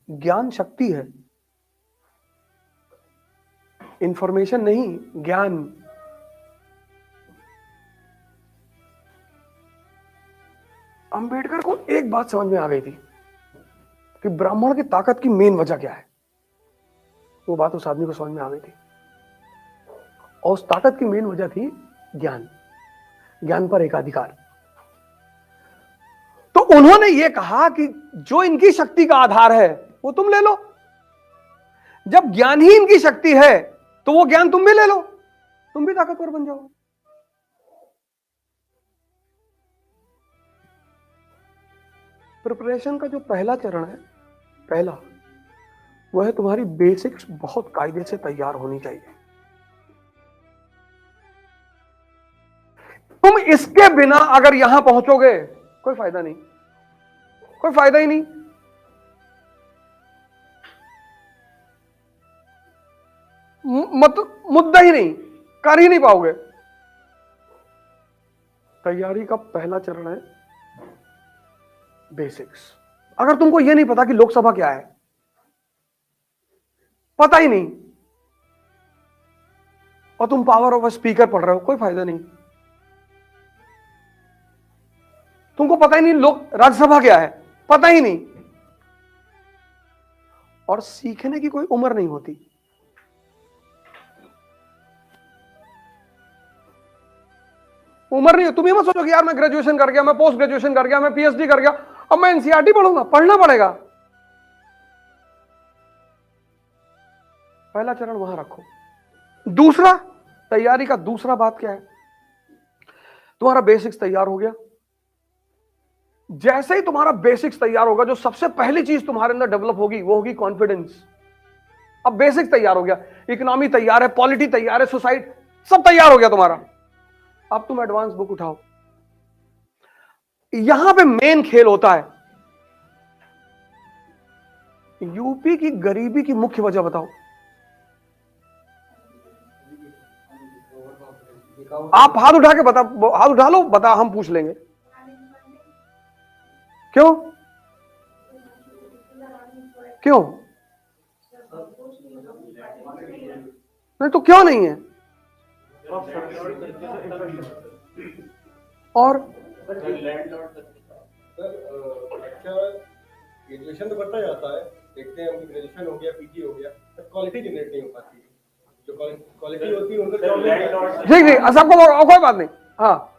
ज्ञान शक्ति है, इंफॉर्मेशन नहीं, ज्ञान। अंबेडकर को एक बात समझ में आ गई थी कि ब्राह्मण की ताकत की मेन वजह क्या है। वो बात उस आदमी को समझ में आ गई थी, और उस ताकत की मेन वजह थी ज्ञान, ज्ञान पर एकाधिकार। तो उन्होंने ये कहा कि जो इनकी शक्ति का आधार है वो तुम ले लो। जब ज्ञान ही इनकी शक्ति है तो वो ज्ञान तुम भी ले लो, तुम भी ताकतवर बन जाओ। प्रिपरेशन का जो पहला चरण है, पहला वो है तुम्हारी बेसिक्स बहुत कायदे से तैयार होनी चाहिए। तुम इसके बिना अगर यहां पहुंचोगे कोई फायदा नहीं, कोई फायदा ही नहीं। मुद्दा ही नहीं, कर ही नहीं पाओगे। तैयारी का पहला चरण है बेसिक्स। अगर तुमको यह नहीं पता कि लोकसभा क्या है, पता ही नहीं, और तुम पावर ऑफ स्पीकर पढ़ रहे हो, कोई फायदा नहीं। तुमको पता ही नहीं लोक राज्यसभा क्या है, पता ही नहीं। और सीखने की कोई उम्र नहीं होती। उम्र नहीं, तुम ये मत सोचो कि यार मैं ग्रेजुएशन कर गया, मैं पोस्ट ग्रेजुएशन कर गया, मैं पीएचडी कर गया, अब मैं एनसीईआरटी पढ़ूंगा। पढ़ना पड़ेगा। पहला चरण वहां रखो। दूसरा, तैयारी का दूसरा बात क्या है, तुम्हारा बेसिक्स तैयार हो गया। जैसे ही तुम्हारा बेसिक्स तैयार होगा, जो सबसे पहली चीज तुम्हारे अंदर डेवलप होगी वो होगी कॉन्फिडेंस। अब बेसिक्स तैयार हो गया, इकोनॉमी तैयार है, पॉलिटी तैयार है, सोसाइटी सब तैयार हो गया तुम्हारा। अब तुम एडवांस बुक उठाओ। यहां पे मेन खेल होता है। यूपी की गरीबी की मुख्य वजह बताओ। आप हाथ उठा के बता, हाथ उठा लो, बता, हम पूछ लेंगे। क्यों क्यों नहीं तो क्यों नहीं है? और ग्रेजुएशन तो करता जाता है, देखते हैं उनकी ग्रेजुएशन हो गया, पीजी हो गया, पर क्वालिटी जनरेट नहीं हो पाती। जो क्वालिटी होती है उनको ठीक ठीक, सबको कोई बात नहीं। हाँ,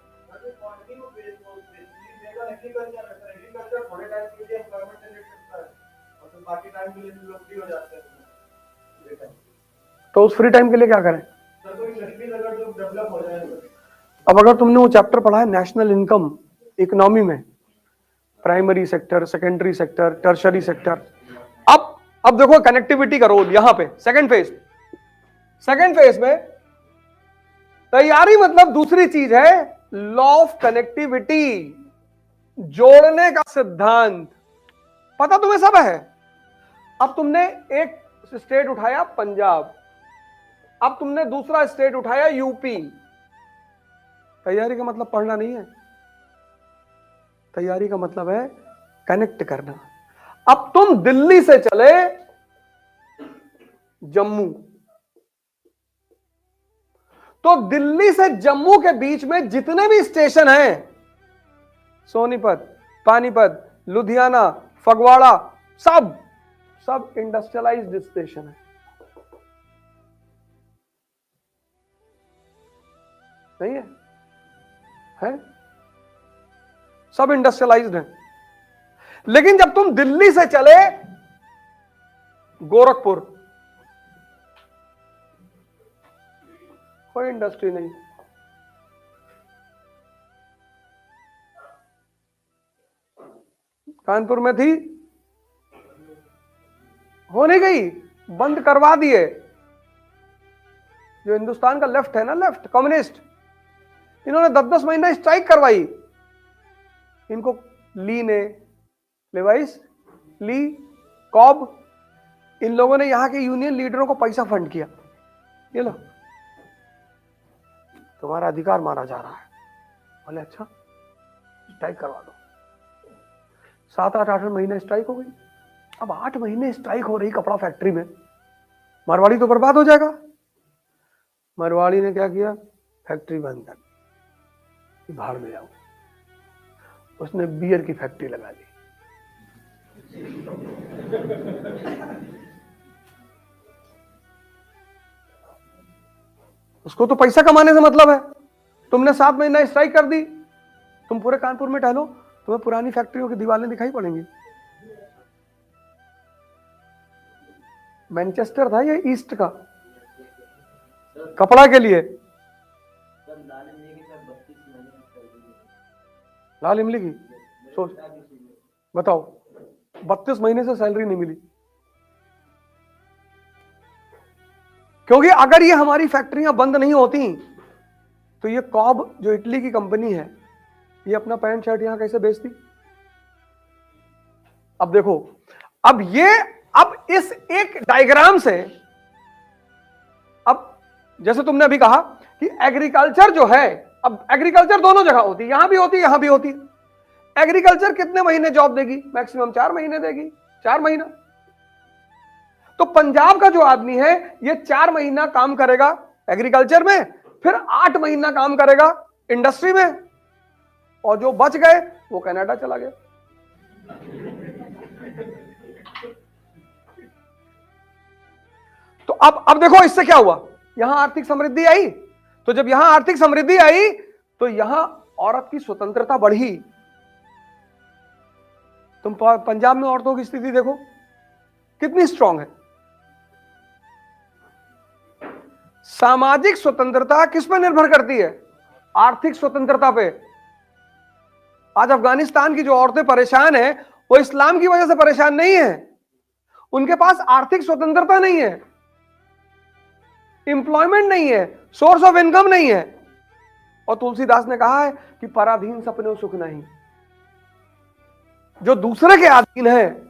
तो उस फ्री टाइम के लिए क्या करें? अब अगर तुमने वो चैप्टर पढ़ा है नेशनल इनकम इकोनॉमी में, primary sector, secondary sector, tertiary sector, अब देखो कनेक्टिविटी का रोल यहां पे सेकंड फेज में। तैयारी मतलब दूसरी चीज है लॉ ऑफ कनेक्टिविटी, जोड़ने का सिद्धांत। पता तुम्हें सब है। अब तुमने एक स्टेट उठाया पंजाब, अब तुमने दूसरा स्टेट उठाया यूपी। तैयारी का मतलब पढ़ना नहीं है, तैयारी का मतलब है कनेक्ट करना। अब तुम दिल्ली से चले जम्मू, तो दिल्ली से जम्मू के बीच में जितने भी स्टेशन हैं, सोनीपत, पानीपत, लुधियाना, फगवाड़ा, सब इंडस्ट्रियलाइज्ड स्टेशन है। नहीं है? है? सब इंडस्ट्रियलाइज्ड हैं। लेकिन जब तुम दिल्ली से चले गोरखपुर, कोई इंडस्ट्री नहीं। कानपुर में थी, हो नहीं गई, बंद करवा दिए। जो हिंदुस्तान का लेफ्ट है ना, लेफ्ट कम्युनिस्ट, इन्होंने 10-10 महीना स्ट्राइक करवाई। इनको ली ने, लेवाइस, ली, कॉब, इन लोगों ने यहां के यूनियन लीडरों को पैसा फंड किया। ये लो, तुम्हारा अधिकार मारा जा रहा है। बोले अच्छा, स्ट्राइक करवा दो। 7-8 महीने स्ट्राइक हो गई। अब 8 महीने स्ट्राइक हो रही कपड़ा फैक्ट्री में, मारवाड़ी तो बर्बाद हो जाएगा। मारवाड़ी ने क्या किया, फैक्ट्री बंद कर दी, भाड़ में जाओ। उसने बियर की फैक्ट्री लगा दी। उसको तो पैसा कमाने से मतलब है। तुमने 7 महीना स्ट्राइक कर दी, तुम पूरे कानपुर में टहलो, तुम्हें पुरानी फैक्ट्रियों की दीवारें दिखाई पड़ेंगी। मैनचेस्टर था ये ईस्ट का कपड़ा के लिए। लाल इमली की सोच बताओ, 32 महीने से सैलरी नहीं मिली। क्योंकि अगर ये हमारी फैक्ट्रियां बंद नहीं होती तो ये कॉब जो इटली की कंपनी है, ये अपना पैंट शर्ट यहां कैसे बेचती। अब देखो, अब इस एक डायग्राम से, अब जैसे तुमने अभी कहा कि एग्रीकल्चर जो है, अब एग्रीकल्चर दोनों जगह होती है, यहां भी होती है यहां भी होती है। एग्रीकल्चर कितने महीने जॉब देगी, मैक्सिमम 4 महीने देगी, 4 महीना। तो पंजाब का जो आदमी है ये 4 महीना काम करेगा एग्रीकल्चर में, फिर 8 महीना काम करेगा इंडस्ट्री में, और जो बच गए वो कनाडा चला गया। तो अब देखो इससे क्या हुआ, यहां आर्थिक समृद्धि आई। तो जब यहां आर्थिक समृद्धि आई तो यहां औरत की स्वतंत्रता बढ़ी। तुम पंजाब में औरतों की स्थिति देखो कितनी स्ट्रांग है। सामाजिक स्वतंत्रता किस पर निर्भर करती है, आर्थिक स्वतंत्रता पे। आज अफगानिस्तान की जो औरतें परेशान है वो इस्लाम की वजह से परेशान नहीं है, उनके पास आर्थिक स्वतंत्रता नहीं है, एम्प्लॉयमेंट नहीं है, सोर्स ऑफ इनकम नहीं है। और तुलसीदास ने कहा है कि पराधीन सपने सुख नहीं। जो दूसरे के अधीन है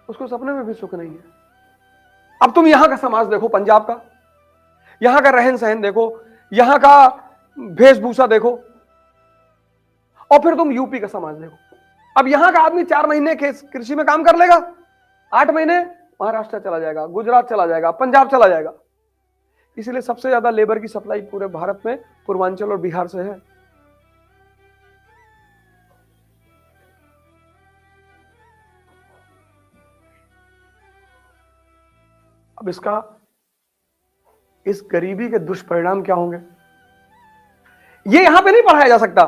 उसको सपने में भी सुख नहीं है। अब तुम यहां का समाज देखो, पंजाब का, यहां का रहन सहन देखो, यहां का वेशभूषा देखो, और फिर तुम यूपी का समाज देखो। अब यहां का आदमी 4 महीने कृषि में काम कर लेगा, 8 महीने महाराष्ट्र चला जाएगा, गुजरात चला जाएगा, पंजाब चला जाएगा। इसलिए सबसे ज्यादा लेबर की सप्लाई पूरे भारत में पूर्वांचल और बिहार से है। अब इस गरीबी के दुष्परिणाम क्या होंगे, ये यहां पे नहीं पढ़ाया जा सकता।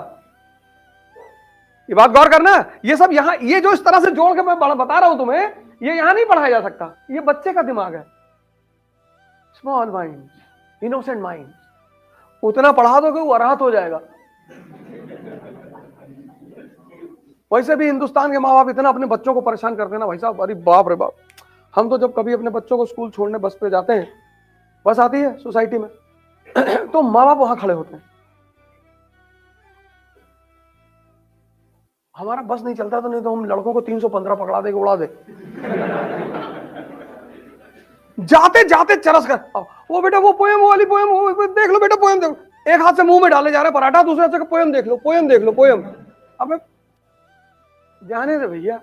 ये बात गौर करना, ये सब यहां, ये जो इस तरह से जोड़ के मैं बता रहा हूं तुम्हें, ये यहां नहीं पढ़ाया जा सकता। ये बच्चे का दिमाग है, स्मॉल माइंड, इनोसेंट माइंड। उतना पढ़ा दो कि वो अरहत हो जाएगा। वैसे भी हिंदुस्तान के माँ बाप इतना अपने बच्चों को परेशान करते हैं ना भाई साहब, अरे बाप रे बाप। हम तो जब कभी अपने बच्चों को स्कूल छोड़ने बस पे जाते हैं, बस आती है सोसाइटी में तो माँ बाप वहां खड़े होते हैं। हमारा बस नहीं चलता तो नहीं तो हम लड़कों को 315 पकड़ा दे, उड़ा दे। जाते जाते चरस कर, वो बेटा वो पोयम, वो वाली पोयम, वो देख लो बेटा पोयम देखो। एक हाथ से मुंह में डाले जा रहे पराठा, दूसरे हाथ से पोयम देख लो, पोयम देख लो, पोयम। अब जाने दे भैया,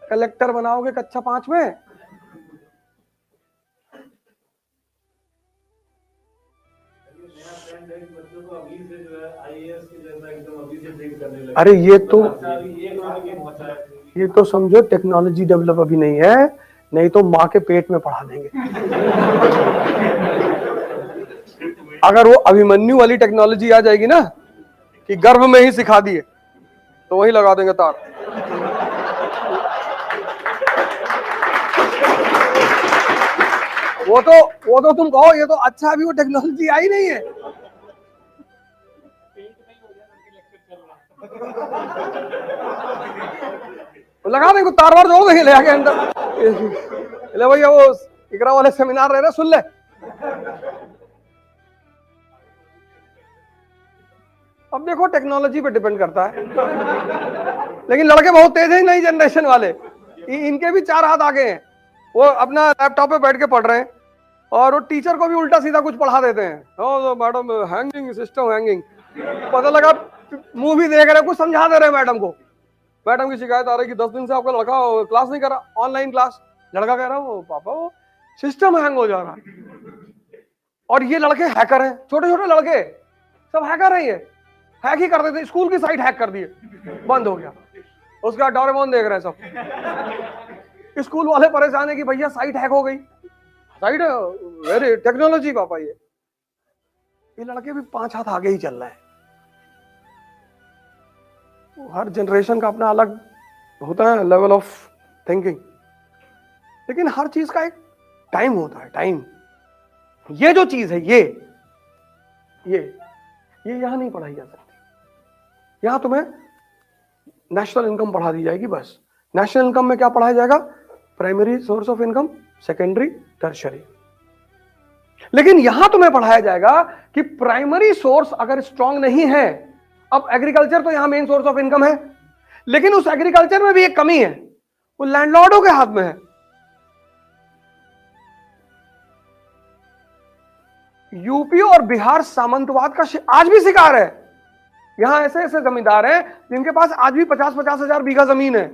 कलेक्टर बनाओगे कक्षा 5 में। अरे ये तो समझो टेक्नोलॉजी डेवलप अभी नहीं है, नहीं तो माँ के पेट में पढ़ा देंगे। अगर वो अभिमन्यु वाली टेक्नोलॉजी आ जाएगी ना कि गर्भ में ही सिखा दिए, तो वही लगा देंगे तार। वो तो तुम कहो ये तो अच्छा, अभी वो टेक्नोलॉजी आई नहीं है। लगा देंगे तार वार, जोड़ देंगे ले आके अंदर। ले भैया वो इकरा वाले सेमिनार रह रहे, सुन ले। अब देखो टेक्नोलॉजी पे डिपेंड करता है। लेकिन लड़के बहुत तेज हैं नई जनरेशन वाले, इनके भी 4 हाथ आगे हैं। वो अपना लैपटॉप पे बैठ के पढ़ रहे हैं और वो टीचर को भी उल्टा सीधा कुछ पढ़ा देते हैं। ओ मैडम हैंगिंग सिस्टम हैंगिंग, पता लगा मूवी देख रहे कुछ समझा दे रहे मैडम को, मैडम की शिकायत आ रही कि 10 दिन से आपका लड़का क्लास नहीं कर रहा, ऑनलाइन क्लास। लड़का कह रहा वो पापा वो सिस्टम हैंग हो जा रहा है। और ये लड़के हैकर हैं, छोटे छोटे लड़के सब हैकर हैं, ये हैक ही कर देते, स्कूल की साइट हैक कर दिए, बंद हो गया। उसके बाद डोरेमोन देख रहे हैं सब, स्कूल वाले परेशान है कि भैया साइट हैक हो गई, साइट वेरी टेक्नोलॉजी पापा। ये लड़के भी 5 हाथ आगे ही चल रहे हैं। हर जनरेशन का अपना अलग होता है लेवल ऑफ थिंकिंग, लेकिन हर चीज का एक टाइम होता है, टाइम। ये जो चीज है ये यहां नहीं पढ़ाई जा सकती। यहां तुम्हें नेशनल इनकम पढ़ा दी जाएगी बस। नेशनल इनकम में क्या पढ़ाया जाएगा? Primary source of income, secondary, tertiary. लेकिन यहां तुम्हें पढ़ाया जाएगा कि प्राइमरी सोर्स अगर स्ट्रांग नहीं है, अब एग्रीकल्चर तो यहां मेन सोर्स ऑफ इनकम है, लेकिन उस एग्रीकल्चर में भी एक कमी है, वो लैंडलॉर्डों के हाथ में है। यूपी और बिहार सामंतवाद का आज भी शिकार है। यहां ऐसे ऐसे जमींदार हैं जिनके पास आज भी 50-50 हजार बीघा जमीन है।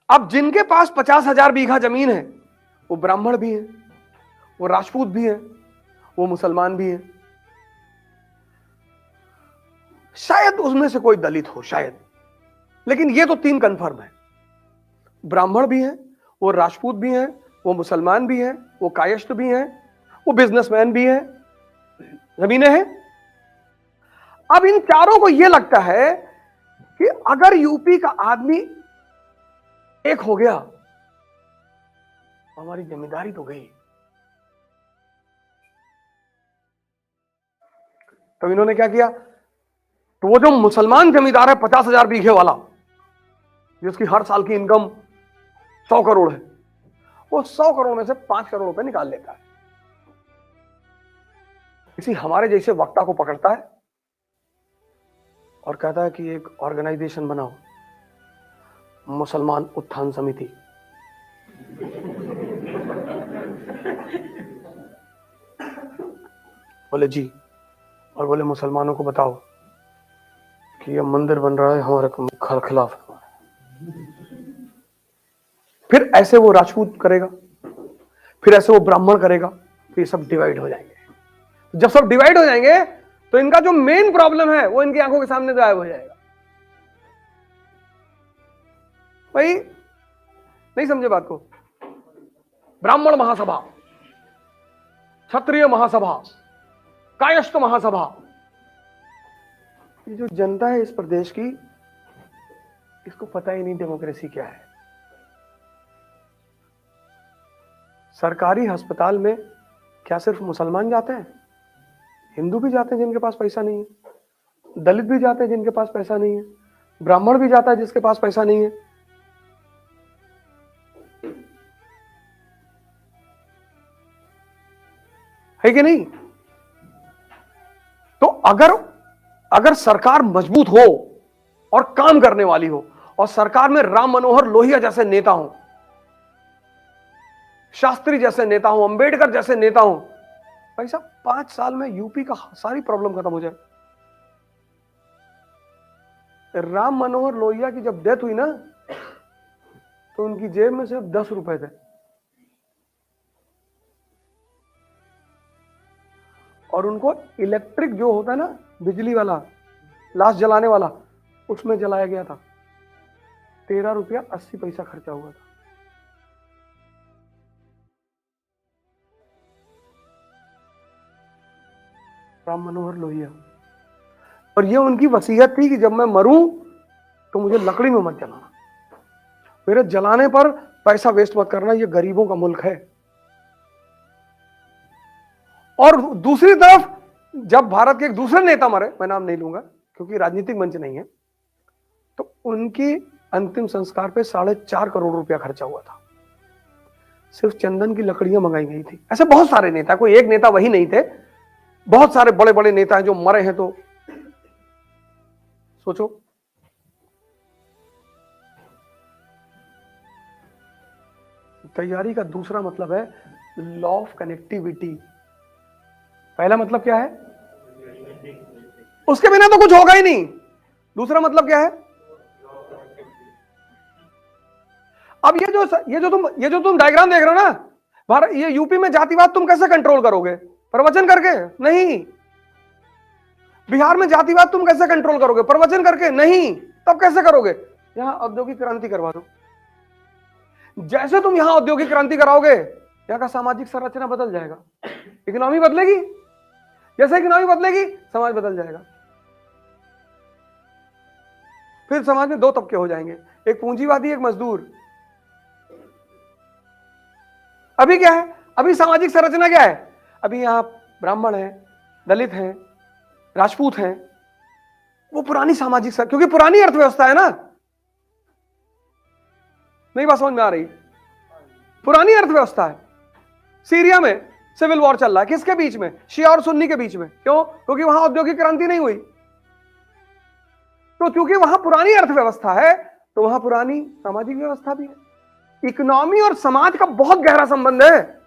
अब जिनके पास 50,000 बीघा जमीन है वो ब्राह्मण भी हैं, वो राजपूत भी हैं, वो मुसलमान भी हैं, शायद उसमें से कोई दलित हो शायद, लेकिन ये तो 3 कंफर्म है। ब्राह्मण भी हैं, वो राजपूत भी हैं, वो मुसलमान भी हैं, वो कायस्थ भी हैं, वो बिजनेसमैन भी हैं, जमीनें हैं। अब इन चारों को यह लगता है कि अगर यूपी का आदमी एक हो गया हमारी जिम्मेदारी तो गई। तो इन्होंने क्या किया? तो वो जो मुसलमान जमींदार है 50,000 बीघे वाला, जिसकी हर साल की इनकम 100 करोड़ है, वो 100 करोड़ में से 5 करोड़ रुपए निकाल लेता है। किसी हमारे जैसे वक्ता को पकड़ता है और कहता है कि एक ऑर्गेनाइजेशन बनाओ, मुसलमान उत्थान समिति। बोले जी, और बोले मुसलमानों को बताओ कि ये मंदिर बन रहा है हमारे खिलाफ। फिर ऐसे वो राजपूत करेगा, फिर ऐसे वो ब्राह्मण करेगा, तो ये सब डिवाइड हो जाएंगे। जब सब डिवाइड हो जाएंगे तो इनका जो मेन प्रॉब्लम है वो इनकी आंखों के सामने गायब हो जाएगा। भाई नहीं समझे बात को? ब्राह्मण महासभा, क्षत्रिय महासभा, कायस्थ महासभा, ये जो जनता है इस प्रदेश की, इसको पता ही नहीं डेमोक्रेसी क्या है। सरकारी अस्पताल में क्या सिर्फ मुसलमान जाते हैं? हिंदू भी जाते हैं जिनके पास पैसा नहीं है, दलित भी जाते हैं जिनके पास पैसा नहीं है, ब्राह्मण भी जाता है जिसके पास पैसा नहीं है। है कि नहीं? तो अगर सरकार मजबूत हो और काम करने वाली हो, और सरकार में राम मनोहर लोहिया जैसे नेता हो, शास्त्री जैसे नेता हो, अंबेडकर जैसे नेता हो, भाई साहब 5 साल में यूपी का सारी प्रॉब्लम खत्म हो जाए। राम मनोहर लोहिया की जब डेथ हुई ना, तो उनकी जेब में सिर्फ 10 रुपए थे, और उनको इलेक्ट्रिक जो होता है ना, बिजली वाला लाश जलाने वाला, उसमें जलाया गया था। 13 रुपया 80 पैसा खर्चा हुआ था। राम मनोहर लोहिया। और ये उनकी वसीयत थी कि जब मैं मरूं तो मुझे लकड़ी में मत जलाना, मेरे जलाने पर पैसा वेस्ट मत करना, ये गरीबों का मुल्क है। और दूसरी तरफ जब भारत के एक दूसरे नेता मरे, मैं नाम नहीं लूंगा क्योंकि राजनीतिक मंच नहीं है, तो उनकी अंतिम संस्कार पे 4.5 करोड़ रुपया खर्चा हुआ था। सिर्फ चंदन की लकड़ियां मंगाई गई थी। ऐसे बहुत सारे नेता, कोई एक नेता वही नहीं थे, बहुत सारे बड़े बड़े नेता हैं जो मरे हैं। तो सोचो, तैयारी का दूसरा मतलब है लॉ ऑफ कनेक्टिविटी। पहला मतलब क्या है? उसके बिना तो कुछ होगा ही नहीं। दूसरा मतलब क्या है? अब ये जो तुम डायग्राम देख रहे हो ना, भारत, ये यूपी में जातिवाद तुम कैसे कंट्रोल करोगे? प्रवचन करके? नहीं। बिहार में जातिवाद तुम कैसे कंट्रोल करोगे? प्रवचन करके? नहीं। तब कैसे करोगे? यहां औद्योगिक क्रांति करवा दो। जैसे तुम यहां औद्योगिक क्रांति कराओगे, यहां का सामाजिक संरचना बदल जाएगा, इकोनॉमी बदलेगी। जैसे इकोनॉमी बदलेगी, समाज बदल जाएगा। फिर समाज में दो तबके हो जाएंगे, एक पूंजीवादी, एक मजदूर। अभी क्या है? अभी सामाजिक संरचना क्या है? अभी यहां ब्राह्मण है, दलित हैं, राजपूत हैं। वो पुरानी सामाजिक, क्योंकि पुरानी अर्थव्यवस्था है ना। नहीं बात समझ में आ रही? पुरानी अर्थव्यवस्था है। सीरिया में सिविल वॉर चल रहा है, किसके बीच में? शिया और सुन्नी के बीच में। क्यों? क्योंकि वहां औद्योगिक क्रांति नहीं हुई। तो क्योंकि वहां पुरानी अर्थव्यवस्था है, तो वहां पुरानी सामाजिक व्यवस्था भी है। इकोनॉमी और समाज का बहुत गहरा संबंध है।